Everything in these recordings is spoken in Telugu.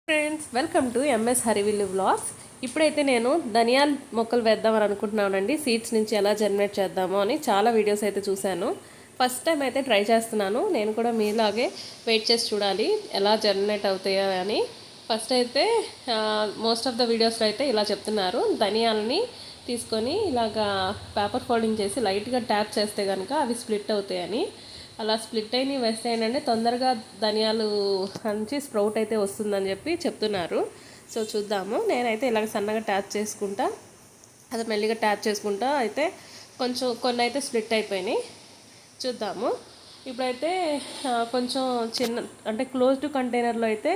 Friends, welcome to MS Harivillu vlogs. ఇప్పుడైతే నేను ధనియాల మొక్కలు వేద్దామని అనుకుంటున్నానండి. సీడ్స్ నుంచి ఎలా జనరేట్ చేద్దామో అని చాలా వీడియోస్ అయితే చూశాను. ఫస్ట్ టైం అయితే ట్రై చేస్తున్నాను. నేను కూడా మీలాగే వెయిట్ చేసి చూడాలి ఎలా జనరేట్ అవుతాయో అని. ఫస్ట్ అయితే మోస్ట్ ఆఫ్ ద వీడియోస్లో అయితే ఇలా చెప్తున్నారు, ధనియాలని తీసుకొని ఇలాగా పేపర్ ఫోల్డింగ్ చేసి లైట్గా ట్యాప్ చేస్తే కనుక అవి స్ప్లిట్ అవుతాయని. అలా స్ప్లిట్ అయినవి వేస్తే ఏంటంటే తొందరగా ధనియాలు నుంచి స్ప్రౌట్ అయితే వస్తుందని చెప్పి చెప్తున్నారు. సో చూద్దాము. నేనైతే ఇలాగ సన్నగా ట్యాప్ చేసుకుంటా, అది మెల్లిగా ట్యాప్ చేసుకుంటా అయితే కొన్ని అయితే స్ప్లిట్ అయిపోయినాయి. చూద్దాము. ఇప్పుడైతే కొంచెం చిన్న అంటే క్లోజ్డ్ కంటైనర్లో అయితే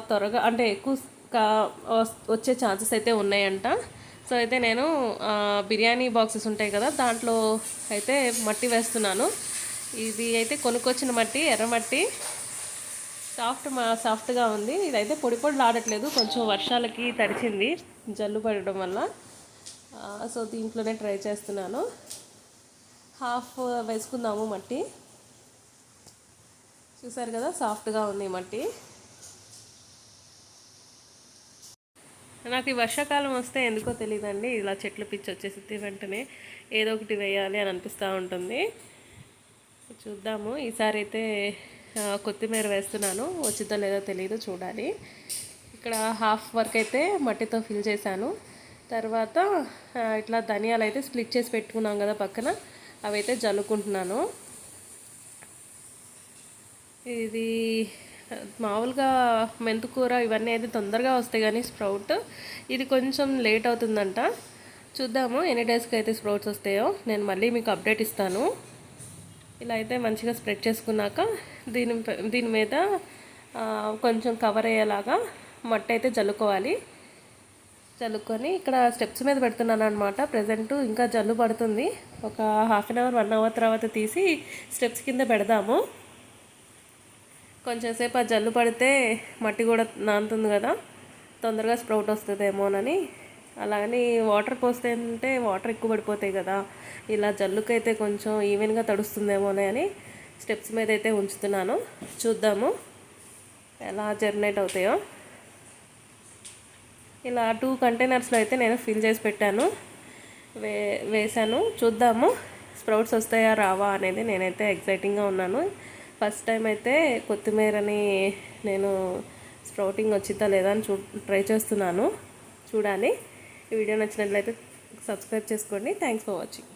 త్వరగా అంటే ఎక్కువ వచ్చే ఛాన్సెస్ అయితే ఉన్నాయంట. సో అయితే నేను బిర్యానీ బాక్సెస్ ఉంటాయి కదా, దాంట్లో అయితే మట్టి వేస్తున్నాను. ఇది అయితే కొనుక్కొచ్చిన మట్టి, ఎర్రమట్టి, సాఫ్ట్గా ఉంది. ఇదైతే పొడి పొడిలు ఆడట్లేదు, కొంచెం వర్షాలకి తడిచింది జల్లు పడడం వల్ల. సో దీంట్లోనే ట్రై చేస్తున్నాను. హాఫ్ వేసుకుందాము మట్టి. చూసారు కదా, సాఫ్ట్గా ఉంది మట్టి. నాకు ఈ వర్షాకాలం వస్తే ఎందుకో తెలియదండి, ఇలా చెట్లు పిచ్చి వచ్చేసి వెంటనే ఏదో ఒకటి వేయాలి అని అనిపిస్తూ ఉంటుంది. చూద్దాము. ఈసారి అయితే కొత్తిమీర వేస్తున్నాను, వచ్చిందో లేదో తెలియదు, చూడాలి. ఇక్కడ హాఫ్ వర్క్ అయితే మట్టితో ఫిల్ చేశాను. తర్వాత ఇట్లా ధనియాలు అయితే స్ప్లిట్ చేసి పెట్టుకున్నాం కదా పక్కన, అవి అయితే జల్లుకుంటున్నాను. ఇది మామూలుగా మెంతుకూర ఇవన్నీ అయితే తొందరగా వస్తాయి, కానీ స్ప్రౌట్ ఇది కొంచెం లేట్ అవుతుందంట. చూద్దాము ఎన్ని డేస్కి అయితే స్ప్రౌట్స్ వస్తాయో, నేను మళ్ళీ మీకు అప్డేట్ ఇస్తాను. ఇలా అయితే మంచిగా స్ప్రెడ్ చేసుకున్నాక దీని మీద కొంచెం కవర్ అయ్యేలాగా మట్టి అయితే జల్లుకోవాలి. జల్లుకొని ఇక్కడ స్టెప్స్ మీద పెడుతున్నాను అనమాట. ప్రజెంట్ ఇంకా జల్లు పడుతుంది. ఒక హాఫ్ అన్ అవర్ 1 అవర్ తర్వాత తీసి స్టెప్స్ కింద పెడదాము. కొంచెం సేపు ఆ జల్లు పడితే మట్టి కూడా నానుతుంది కదా, తొందరగా స్ప్రౌట్ వస్తుందేమోనని. అలాగని వాటర్ పోస్తే అంటే వాటర్ ఎక్కువ పడిపోతాయి కదా, ఇలా జల్లుకైతే కొంచెం ఈవెన్గా తడుస్తుందేమోనే అని స్టెప్స్ మీద అయితే ఉంచుతున్నాను. చూద్దాము ఎలా జర్నేట్ అవుతాయో. ఇలా 2 కంటైనర్స్లో అయితే నేను ఫిల్ చేసి పెట్టాను, వేసాను. చూద్దాము స్ప్రౌట్స్ వస్తాయా రావా అనేది. నేనైతే ఎక్సైటింగ్గా ఉన్నాను. ఫస్ట్ టైం అయితే కొత్తిమీరని నేను స్ప్రౌటింగ్ వచ్చిందా లేదా అని ట్రై చేస్తున్నాను. చూడాలి. ఈ వీడియో నచ్చినట్లయితే సబ్స్క్రైబ్ చేసుకోండి. Thanks for watching.